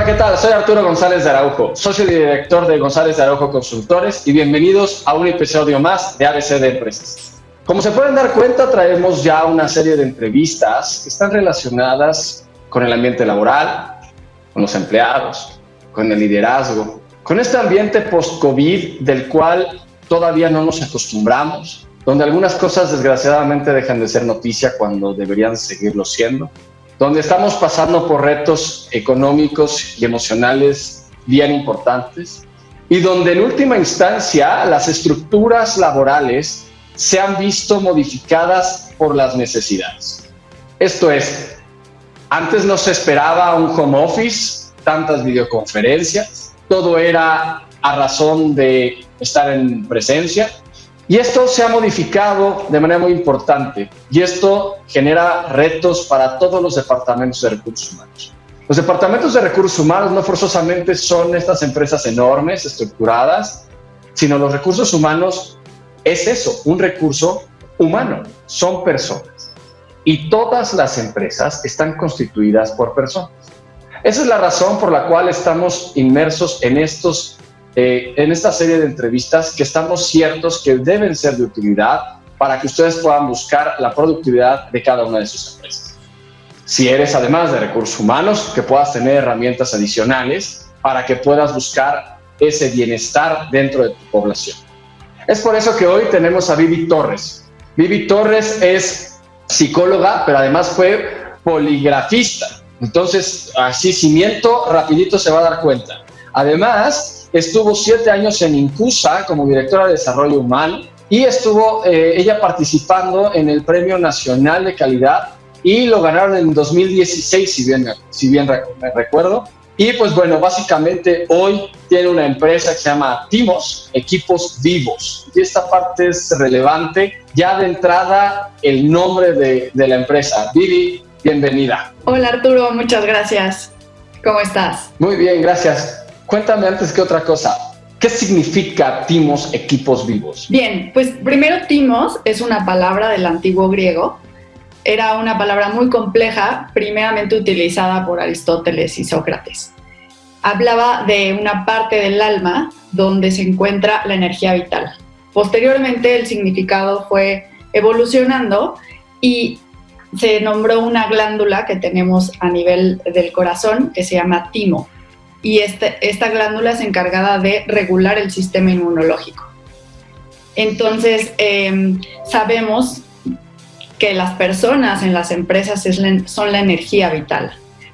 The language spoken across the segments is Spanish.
¿qué tal? Soy Arturo González de Araujo, socio y director de González de Araujo Consultores, y bienvenidos a un episodio más de ABC de Empresas. Como se pueden dar cuenta, traemos ya una serie de entrevistas que están relacionadas con el ambiente laboral, con los empleados, con el liderazgo, con este ambiente post-COVID del cual todavía no nos acostumbramos, donde algunas cosas desgraciadamente dejan de ser noticia cuando deberían seguirlo siendo, donde estamos pasando por retos económicos y emocionales bien importantes y donde en última instancia las estructuras laborales se han visto modificadas por las necesidades. Esto es, antes no se esperaba un home office, tantas videoconferencias, todo era a razón de estar en presencia. Y esto se ha modificado de manera muy importante y esto genera retos para todos los departamentos de recursos humanos. Los departamentos de recursos humanos no forzosamente son estas empresas enormes, estructuradas, sino los recursos humanos es eso, un recurso humano, son personas. Y todas las empresas están constituidas por personas. Esa es la razón por la cual estamos inmersos en esta serie de entrevistas que estamos ciertos que deben ser de utilidad para que ustedes puedan buscar la productividad de cada una de sus empresas. Si eres además de recursos humanos, que puedas tener herramientas adicionales para que puedas buscar ese bienestar dentro de tu población. Es por eso que hoy tenemos a Vivi Torres. Vivi Torres es psicóloga, pero además fue poligrafista. Entonces, así si miento, rapidito se va a dar cuenta. Además, estuvo 7 años en Incusa como directora de Desarrollo Humano y estuvo ella participando en el Premio Nacional de Calidad y lo ganaron en 2016, si bien me recuerdo. Y pues bueno, básicamente hoy tiene una empresa que se llama Timos, Equipos Vivos. Y esta parte es relevante. Ya de entrada, el nombre de la empresa. Vivi, bienvenida. Hola Arturo, muchas gracias. ¿Cómo estás? Muy bien, gracias. Cuéntame antes que otra cosa, ¿qué significa Timos Equipos Vivos? Bien, pues primero Timos es una palabra del antiguo griego. Era una palabra muy compleja, primeramente utilizada por Aristóteles y Sócrates. Hablaba de una parte del alma donde se encuentra la energía vital. Posteriormente el significado fue evolucionando y se nombró una glándula que tenemos a nivel del corazón que se llama timo. Y esta glándula es encargada de regular el sistema inmunológico. Entonces, sabemos que las personas en las empresas son la energía vital.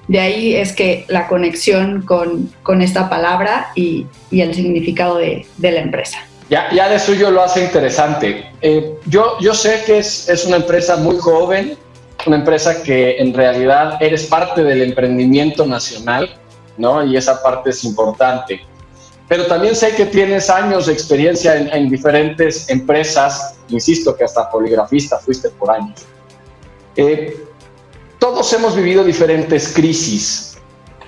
De ahí es que la conexión con esta palabra y el significado de la empresa. Ya de suyo lo hace interesante. Yo sé que es una empresa muy joven, una empresa que en realidad eres parte del emprendimiento nacional, ¿no? Y esa parte es importante. Pero también sé que tienes años de experiencia en diferentes empresas, insisto que hasta poligrafista fuiste por años. Todos hemos vivido diferentes crisis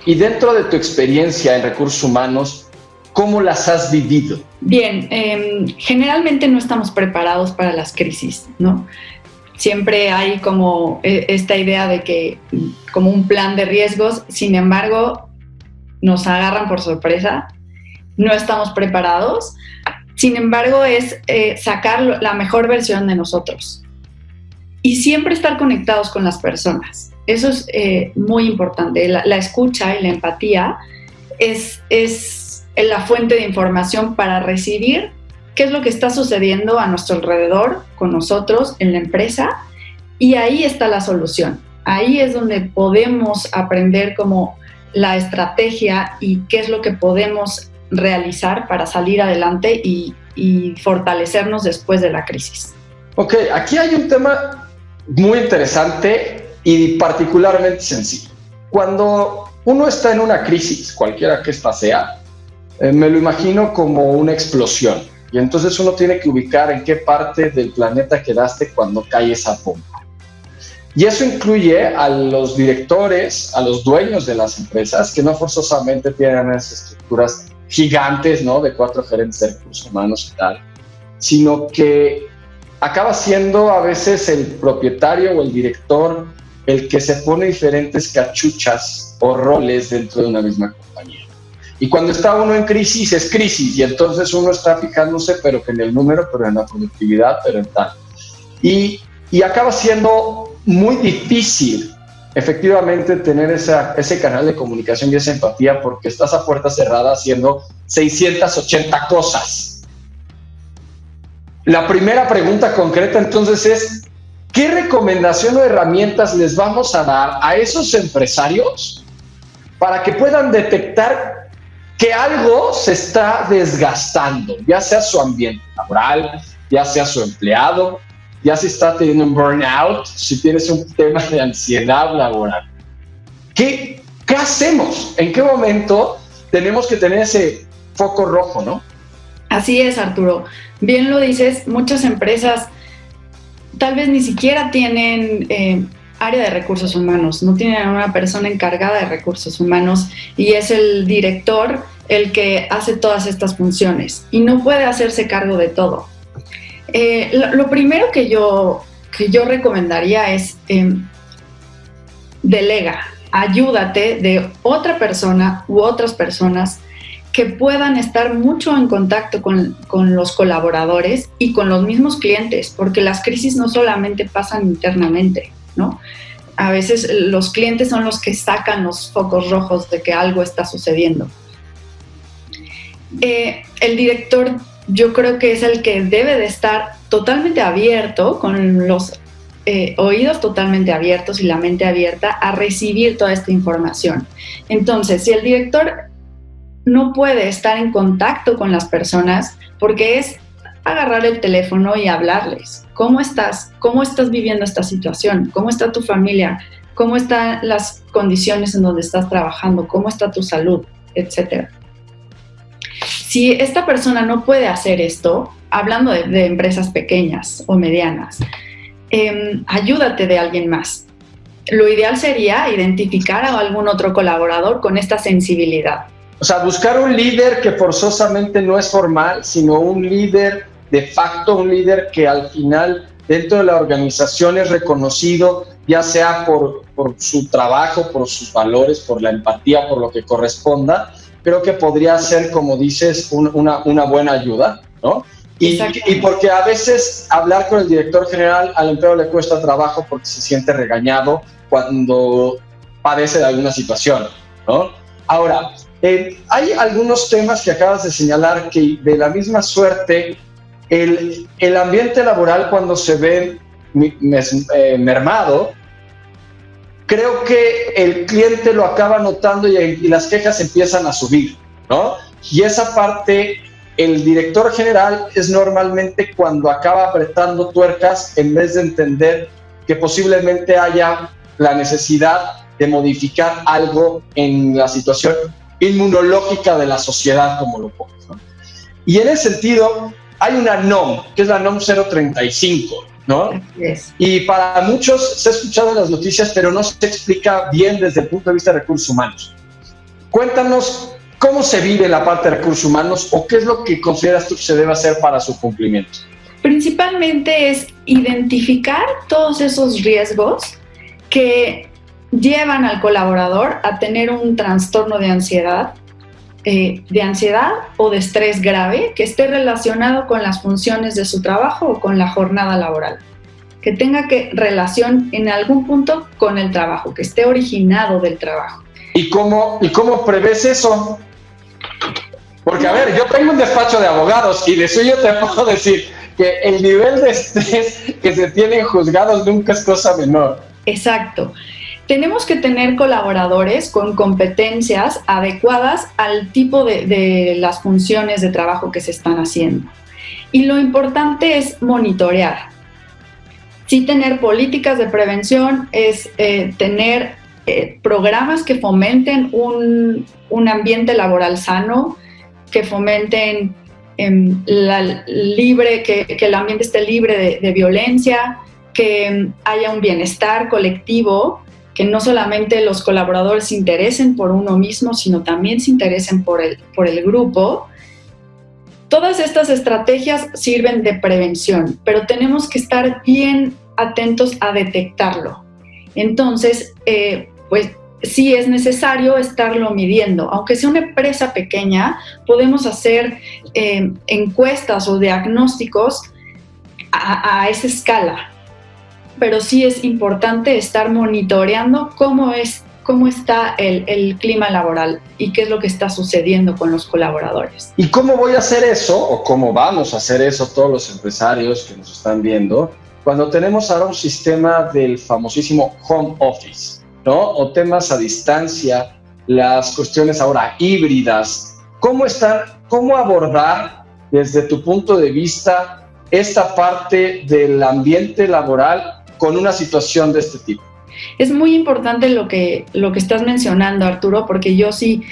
y dentro de tu experiencia en recursos humanos, ¿cómo las has vivido? Bien, generalmente no estamos preparados para las crisis, ¿no? Siempre hay como esta idea de que como un plan de riesgos, sin embargo, nos agarran por sorpresa, no estamos preparados, sin embargo es sacar la mejor versión de nosotros y siempre estar conectados con las personas. Eso es muy importante, la escucha y la empatía es la fuente de información para recibir qué es lo que está sucediendo a nuestro alrededor, con nosotros, en la empresa, y ahí está la solución. Ahí es donde podemos aprender como la estrategia y qué es lo que podemos realizar para salir adelante y fortalecernos después de la crisis. Ok, aquí hay un tema muy interesante y particularmente sencillo. Cuando uno está en una crisis, cualquiera que ésta sea, me lo imagino como una explosión. Y entonces uno tiene que ubicar en qué parte del planeta quedaste cuando cae esa bomba. Y eso incluye a los directores, a los dueños de las empresas, que no forzosamente tienen esas estructuras gigantes, ¿no? De 4 gerentes de recursos humanos y tal, sino que acaba siendo a veces el propietario o el director el que se pone diferentes cachuchas o roles dentro de una misma compañía. Y cuando está uno en crisis, es crisis, y entonces uno está fijándose, pero que en el número, pero en la productividad, pero en tal. Y acaba siendo muy difícil, efectivamente, tener ese canal de comunicación y esa empatía, porque estás a puerta cerrada haciendo 680 cosas. La primera pregunta concreta, entonces, es ¿qué recomendación o herramientas les vamos a dar a esos empresarios para que puedan detectar que algo se está desgastando, ya sea su ambiente laboral, ya sea su empleado, ya si está teniendo un burnout, si tienes un tema de ansiedad laboral? ¿Qué hacemos? ¿En qué momento tenemos que tener ese foco rojo, no? Así es, Arturo. Bien lo dices, muchas empresas tal vez ni siquiera tienen área de recursos humanos, no tienen a una persona encargada de recursos humanos y es el director el que hace todas estas funciones y no puede hacerse cargo de todo. Lo primero que yo recomendaría es delega, ayúdate de otra persona u otras personas que puedan estar mucho en contacto con los colaboradores y con los mismos clientes, porque las crisis no solamente pasan internamente, ¿no? A veces los clientes son los que sacan los focos rojos de que algo está sucediendo. El director, yo creo que es el que debe de estar totalmente abierto, con los oídos totalmente abiertos y la mente abierta a recibir toda esta información. Entonces, si el director no puede estar en contacto con las personas, porque es agarrar el teléfono y hablarles. ¿Cómo estás? ¿Cómo estás viviendo esta situación? ¿Cómo está tu familia? ¿Cómo están las condiciones en donde estás trabajando? ¿Cómo está tu salud? Etcétera. Si esta persona no puede hacer esto, hablando de empresas pequeñas o medianas, ayúdate de alguien más. Lo ideal sería identificar a algún otro colaborador con esta sensibilidad. O sea, buscar un líder que forzosamente no es formal, sino un líder de facto, un líder que al final dentro de la organización es reconocido, ya sea por su trabajo, por sus valores, por la empatía, por lo que corresponda. Creo que podría ser, como dices, una buena ayuda, ¿no? Y porque a veces hablar con el director general al empleado le cuesta trabajo porque se siente regañado cuando padece de alguna situación, ¿no? Ahora, hay algunos temas que acabas de señalar que de la misma suerte el ambiente laboral cuando se ve mermado, creo que el cliente lo acaba notando y las quejas empiezan a subir, ¿no? Y esa parte, el director general es normalmente cuando acaba apretando tuercas en vez de entender que posiblemente haya la necesidad de modificar algo en la situación inmunológica de la sociedad, como lo pones, ¿no? Y en ese sentido, hay una NOM, que es la NOM 035, ¿no? Yes. Y para muchos se ha escuchado en las noticias, pero no se explica bien desde el punto de vista de recursos humanos. Cuéntanos cómo se vive la parte de recursos humanos o qué es lo que consideras tú que se debe hacer para su cumplimiento. Principalmente es identificar todos esos riesgos que llevan al colaborador a tener un trastorno de ansiedad o de estrés grave que esté relacionado con las funciones de su trabajo o con la jornada laboral, que tenga relación en algún punto con el trabajo, que esté originado del trabajo. ¿Y cómo prevés eso? Porque, a ver, yo tengo un despacho de abogados y de suyo te puedo decir que el nivel de estrés que se tiene en juzgados nunca es cosa menor. Exacto. Tenemos que tener colaboradores con competencias adecuadas al tipo de las funciones de trabajo que se están haciendo. Y lo importante es monitorear. Sí, tener políticas de prevención, es tener programas que fomenten un ambiente laboral sano, que fomenten que el ambiente esté libre de violencia, que haya un bienestar colectivo, que no solamente los colaboradores se interesen por uno mismo, sino también se interesen por el grupo. Todas estas estrategias sirven de prevención, pero tenemos que estar bien atentos a detectarlo. Entonces, pues sí es necesario estarlo midiendo. Aunque sea una empresa pequeña, podemos hacer encuestas o diagnósticos a esa escala. Pero sí es importante estar monitoreando cómo está el clima laboral y qué es lo que está sucediendo con los colaboradores. ¿Y cómo voy a hacer eso, o cómo vamos a hacer eso todos los empresarios que nos están viendo, cuando tenemos ahora un sistema del famosísimo home office, ¿no? O temas a distancia, las cuestiones ahora híbridas? ¿Cómo abordar desde tu punto de vista esta parte del ambiente laboral con una situación de este tipo? Es muy importante lo que estás mencionando, Arturo, porque yo sí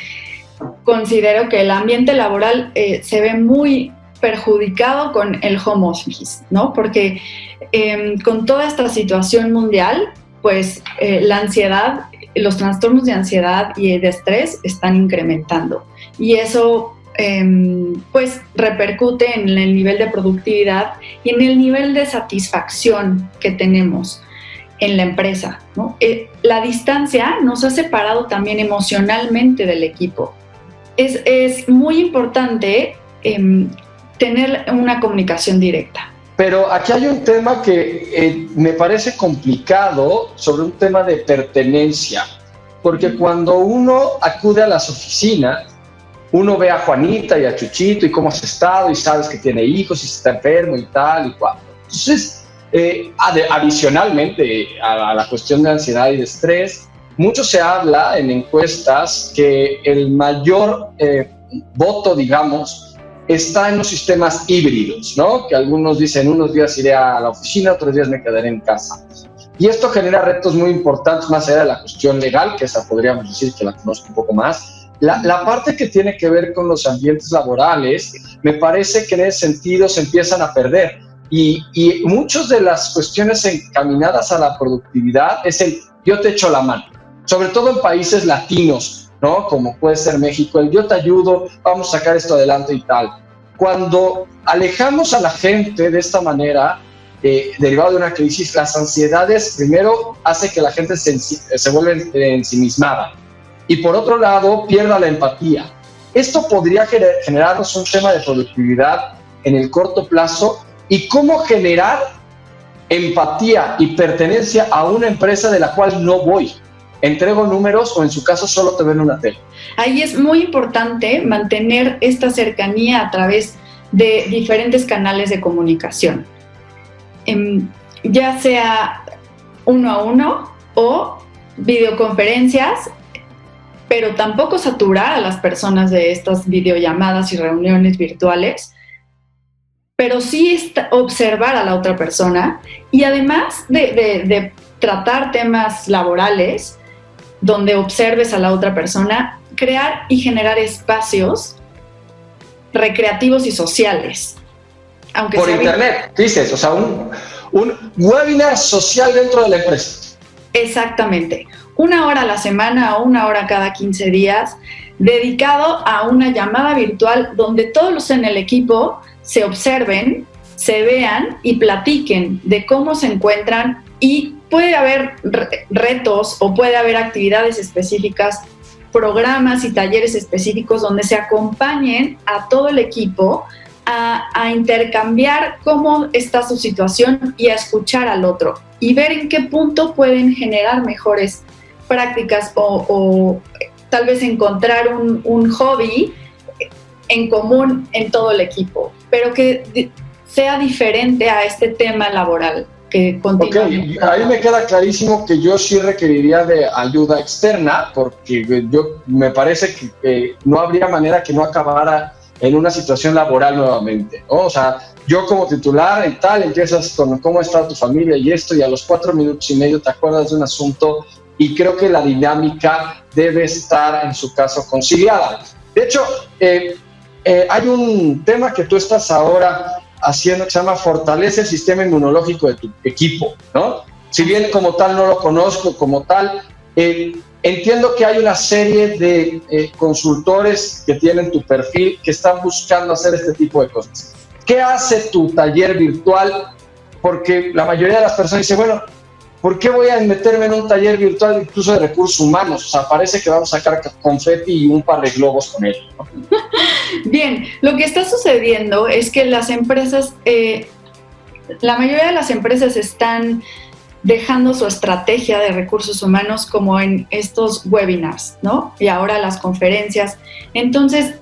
considero que el ambiente laboral se ve muy perjudicado con el home office, ¿no? Porque con toda esta situación mundial, pues la ansiedad, los trastornos de ansiedad y de estrés están incrementando. Y eso pues repercute en el nivel de productividad y en el nivel de satisfacción que tenemos en la empresa, ¿no? La distancia nos ha separado también emocionalmente del equipo. Es muy importante tener una comunicación directa. Pero aquí hay un tema que me parece complicado sobre un tema de pertenencia, porque cuando uno acude a las oficinas, uno ve a Juanita y a Chuchito y cómo has estado y sabes que tiene hijos y está enfermo y tal y cual. Entonces, adicionalmente a la cuestión de ansiedad y de estrés, mucho se habla en encuestas que el mayor voto, digamos, está en los sistemas híbridos, ¿no? Que algunos dicen, unos días iré a la oficina, otros días me quedaré en casa. Y esto genera retos muy importantes, más allá de la cuestión legal, que esa podríamos decir que la conozco un poco más. La parte que tiene que ver con los ambientes laborales, me parece que en ese sentido se empiezan a perder. Y muchas de las cuestiones encaminadas a la productividad es el yo te echo la mano, sobre todo en países latinos, ¿no? Como puede ser México, el yo te ayudo, vamos a sacar esto adelante y tal. Cuando alejamos a la gente de esta manera, derivado de una crisis, las ansiedades primero hace que la gente se vuelva ensimismada y por otro lado pierda la empatía. Esto podría generarnos un tema de productividad en el corto plazo. ¿Y cómo generar empatía y pertenencia a una empresa de la cual no voy? Entrego números o en su caso solo te ven una tele. Ahí es muy importante mantener esta cercanía a través de diferentes canales de comunicación, ya sea uno a uno o videoconferencias, pero tampoco saturar a las personas de estas videollamadas y reuniones virtuales, pero sí observar a la otra persona y además de tratar temas laborales donde observes a la otra persona, crear y generar espacios recreativos y sociales. Aunque por internet, dices, o sea, un webinar social dentro de la empresa. Exactamente. 1 hora a la semana o 1 hora cada 15 días dedicado a una llamada virtual donde todos los en el equipo se observen, se vean y platiquen de cómo se encuentran, y puede haber retos o puede haber actividades específicas, programas y talleres específicos donde se acompañen a todo el equipo a intercambiar cómo está su situación y a escuchar al otro y ver en qué punto pueden generar mejores prácticas o tal vez encontrar un hobby en común en todo el equipo, pero que sea diferente a este tema laboral que continúa. Okay. Ahí me queda clarísimo que yo sí requeriría de ayuda externa, porque yo me parece que no habría manera que no acabara en una situación laboral nuevamente, ¿no? O sea, yo como titular y tal, empiezas con cómo está tu familia y esto, y a los 4 minutos y medio te acuerdas de un asunto, y creo que la dinámica debe estar en su caso conciliada. De hecho, hay un tema que tú estás ahora haciendo que se llama Fortalece el sistema inmunológico de tu equipo, ¿no? Si bien como tal no lo conozco como tal, entiendo que hay una serie de consultores que tienen tu perfil que están buscando hacer este tipo de cosas. ¿Qué hace tu taller virtual? Porque la mayoría de las personas dicen, bueno, ¿por qué voy a meterme en un taller virtual incluso de recursos humanos? O sea, parece que vamos a sacar confeti y un par de globos con él, ¿no? Bien, lo que está sucediendo es que las empresas, la mayoría de las empresas están dejando su estrategia de recursos humanos como en estos webinars, ¿no? Y ahora las conferencias. Entonces,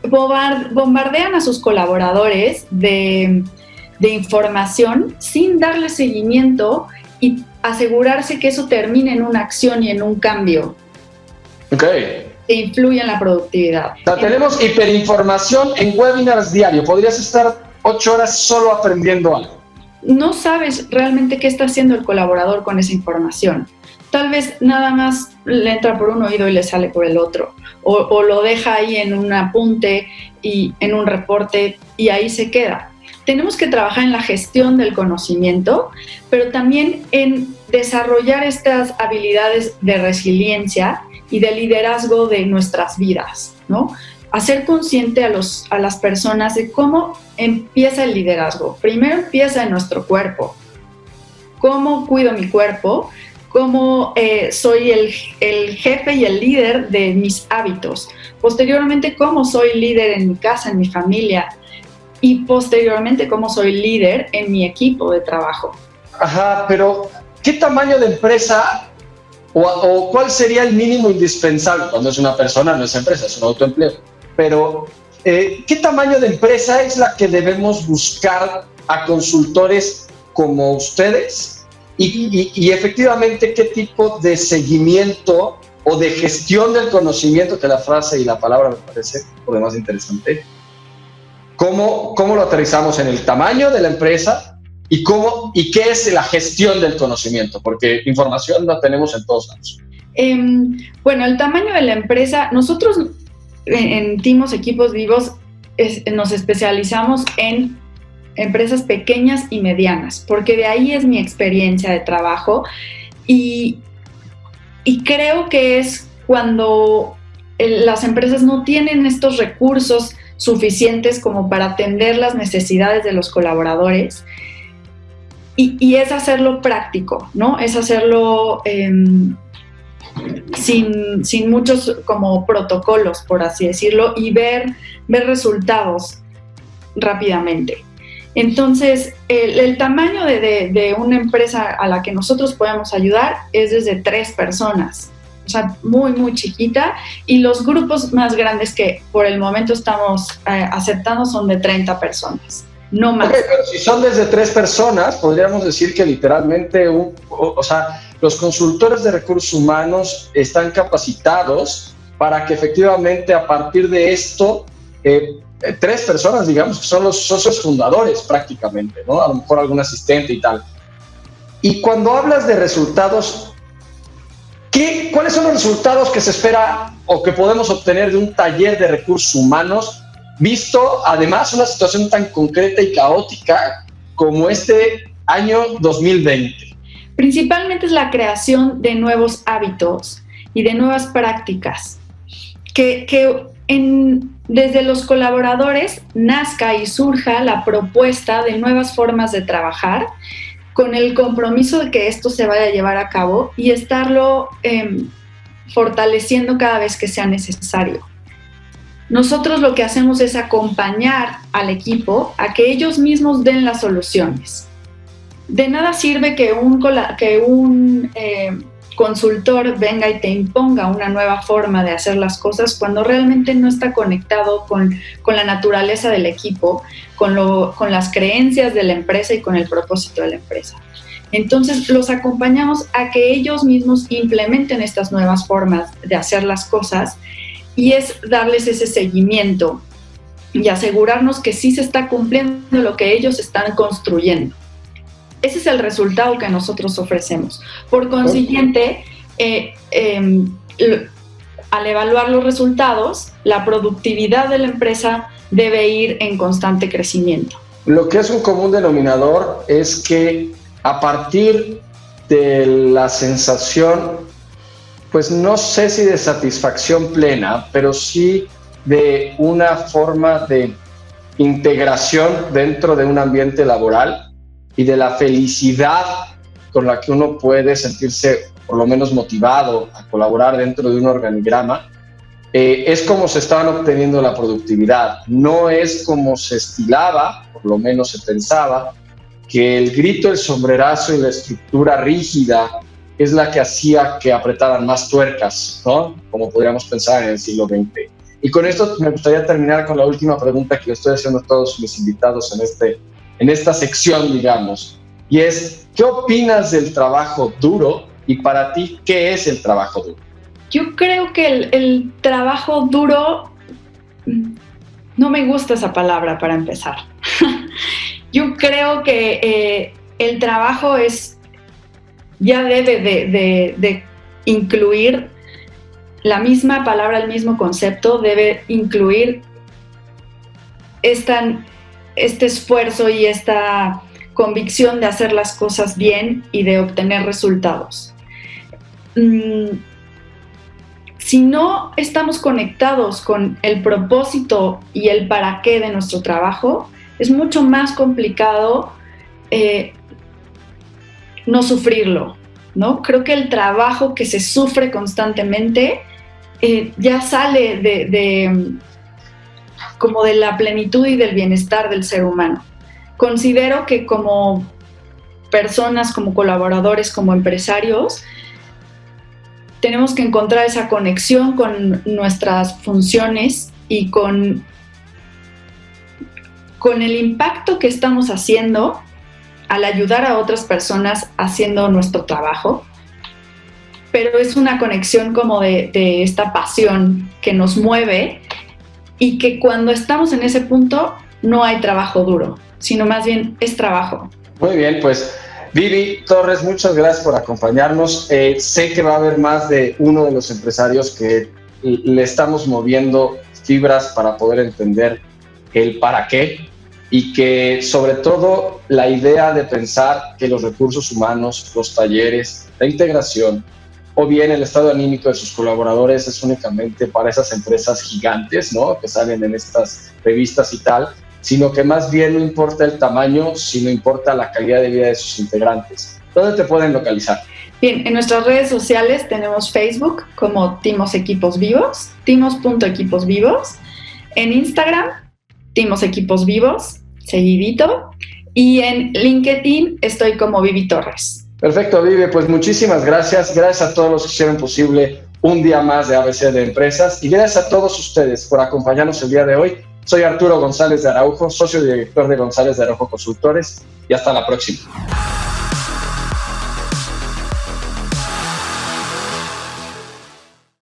bombardean a sus colaboradores de información sin darle seguimiento y asegurarse que eso termine en una acción y en un cambio. Ok. Que influye en la productividad. O sea, tenemos hiperinformación en webinars diario. Podrías estar 8 horas solo aprendiendo algo. No sabes realmente qué está haciendo el colaborador con esa información. Tal vez nada más le entra por un oído y le sale por el otro. O lo deja ahí en un apunte y en un reporte y ahí se queda. Tenemos que trabajar en la gestión del conocimiento, pero también en desarrollar estas habilidades de resiliencia y de liderazgo de nuestras vidas, ¿no? Hacer consciente a las personas de cómo empieza el liderazgo. Primero empieza en nuestro cuerpo. ¿Cómo cuido mi cuerpo? ¿Cómo soy el jefe y el líder de mis hábitos? Posteriormente, ¿cómo soy líder en mi casa, en mi familia? Y posteriormente, ¿cómo soy líder en mi equipo de trabajo? Ajá, pero ¿qué tamaño de empresa o cuál sería el mínimo indispensable? Cuando es una persona, no es empresa, es un autoempleo. Pero, ¿qué tamaño de empresa es la que debemos buscar a consultores como ustedes? Y efectivamente, ¿qué tipo de seguimiento o de gestión del conocimiento, que la frase y la palabra me parece por demás interesante? ¿Cómo lo aterrizamos en el tamaño de la empresa y qué es la gestión del conocimiento? Porque información la tenemos en todos lados. Bueno, el tamaño de la empresa, nosotros en Timos Equipos Vivos nos especializamos en empresas pequeñas y medianas, porque de ahí es mi experiencia de trabajo y creo que es cuando las empresas no tienen estos recursos suficientes como para atender las necesidades de los colaboradores y es hacerlo práctico, ¿no? Es hacerlo sin muchos como protocolos, por así decirlo, y ver resultados rápidamente. Entonces, el tamaño de una empresa a la que nosotros podemos ayudar es desde 3 personas. O sea, muy, muy chiquita, y los grupos más grandes que por el momento estamos aceptando son de 30 personas, no más. Okay, pero si son desde 3 personas, podríamos decir que literalmente, los consultores de recursos humanos están capacitados para que efectivamente a partir de esto, 3 personas, digamos, que son los socios fundadores prácticamente, ¿no? A lo mejor algún asistente y tal. Y cuando hablas de resultados, ¿cuáles son los resultados que se espera o que podemos obtener de un taller de recursos humanos, visto además una situación tan concreta y caótica como este año 2020? Principalmente es la creación de nuevos hábitos y de nuevas prácticas, que desde los colaboradores nazca y surja la propuesta de nuevas formas de trabajar, con el compromiso de que esto se vaya a llevar a cabo y estarlo fortaleciendo cada vez que sea necesario. Nosotros lo que hacemos es acompañar al equipo a que ellos mismos den las soluciones. De nada sirve que un consultor venga y te imponga una nueva forma de hacer las cosas cuando realmente no está conectado con la naturaleza del equipo, con las creencias de la empresa y con el propósito de la empresa. Entonces los acompañamos a que ellos mismos implementen estas nuevas formas de hacer las cosas y es darles ese seguimiento y asegurarnos que sí se está cumpliendo lo que ellos están construyendo. Ese es el resultado que nosotros ofrecemos. Por consiguiente, al evaluar los resultados, la productividad de la empresa debe ir en constante crecimiento. Lo que es un común denominador es que a partir de la sensación, pues no sé si de satisfacción plena, pero sí de una forma de integración dentro de un ambiente laboral y de la felicidad con la que uno puede sentirse por lo menos motivado a colaborar dentro de un organigrama, es como se estaban obteniendo la productividad. No es como se estilaba, por lo menos se pensaba, que el grito, el sombrerazo y la estructura rígida es la que hacía que apretaran más tuercas, ¿no? Como podríamos pensar en el siglo XX. Y con esto me gustaría terminar con la última pregunta que estoy haciendo a todos mis invitados en esta sección, digamos, y es, ¿qué opinas del trabajo duro? Y para ti, ¿qué es el trabajo duro? Yo creo que el trabajo duro, no me gusta esa palabra para empezar. Yo creo que el trabajo ya debe de incluir la misma palabra, el mismo concepto, debe incluir este esfuerzo y esta convicción de hacer las cosas bien y de obtener resultados. Si no estamos conectados con el propósito y el para qué de nuestro trabajo, es mucho más complicado no sufrirlo, ¿no? Creo que el trabajo que se sufre constantemente ya sale como de la plenitud y del bienestar del ser humano. Considero que como personas, como colaboradores, como empresarios, tenemos que encontrar esa conexión con nuestras funciones y con el impacto que estamos haciendo al ayudar a otras personas haciendo nuestro trabajo. Pero es una conexión como de esta pasión que nos mueve y que cuando estamos en ese punto no hay trabajo duro, sino más bien es trabajo. Muy bien, pues Vivi Torres, muchas gracias por acompañarnos. Sé que va a haber más de uno de los empresarios que le estamos moviendo fibras para poder entender el para qué y que sobre todo la idea de pensar que los recursos humanos, los talleres, la integración o bien el estado anímico de sus colaboradores es únicamente para esas empresas gigantes, ¿no?, que salen en estas revistas y tal, sino que más bien no importa el tamaño, sino importa la calidad de vida de sus integrantes. ¿Dónde te pueden localizar? Bien, en nuestras redes sociales tenemos Facebook como Timos Equipos Vivos, timos.equiposvivos, en Instagram, Timos Equipos Vivos, seguidito, y en LinkedIn estoy como Vivi Torres. Perfecto, Vivi, pues muchísimas gracias. Gracias a todos los que hicieron posible un día más de ABC de Empresas y gracias a todos ustedes por acompañarnos el día de hoy. Soy Arturo González de Araujo, socio director de González de Araujo Consultores y hasta la próxima.